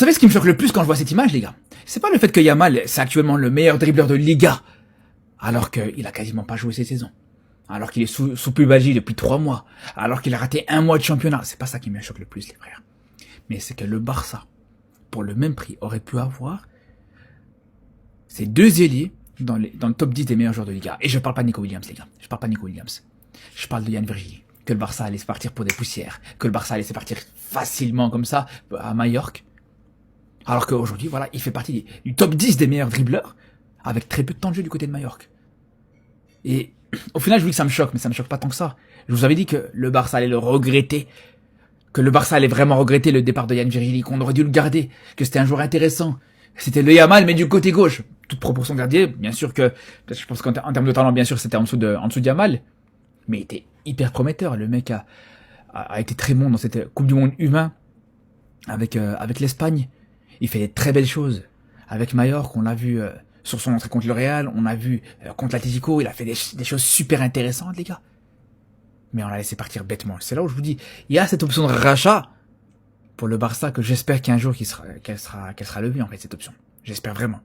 savez ce qui me choque le plus quand je vois cette image, les gars? C'est pas le fait que Yamal, c'est actuellement le meilleur dribbleur de Liga, alors qu'il a quasiment pas joué cette saison. Alors qu'il est sous pubalgie depuis 3 mois. Alors qu'il a raté 1 mois de championnat. C'est pas ça qui me choque le plus, les frères. Mais c'est que le Barça, pour le même prix, aurait pu avoir ces 2 ailiers dans le top 10 des meilleurs joueurs de Liga. Et je parle pas de Nico Williams, les gars. Je parle pas de Nico Williams. Je parle de Yann Virgili. Que le Barça allait se partir pour des poussières. Que le Barça allait se partir facilement comme ça à Majorque. Alors qu'aujourd'hui, voilà, il fait partie du top 10 des meilleurs dribbleurs, avec très peu de temps de jeu du côté de Majorque. Et au final, je vous dis que ça me choque, mais ça me choque pas tant que ça. Je vous avais dit que le Barça allait le regretter, que le Barça allait vraiment regretter le départ de Yann Virgili, qu'on aurait dû le garder, que c'était un joueur intéressant. C'était le Yamal, mais du côté gauche. Toute proportion gardée, bien sûr que, je pense qu'en termes de talent, bien sûr, c'était en dessous de Yamal, mais il était hyper prometteur. Le mec a été très bon dans cette Coupe du Monde humain avec l'Espagne. Il fait des très belles choses. Avec Majorque, on l'a vu sur son entrée contre le Real, on l'a vu contre l'Atlético, il a fait des choses super intéressantes, les gars. Mais on l'a laissé partir bêtement. C'est là où je vous dis, il y a cette option de rachat pour le Barça que j'espère qu'un jour qu'elle sera levée, en fait, cette option. J'espère vraiment.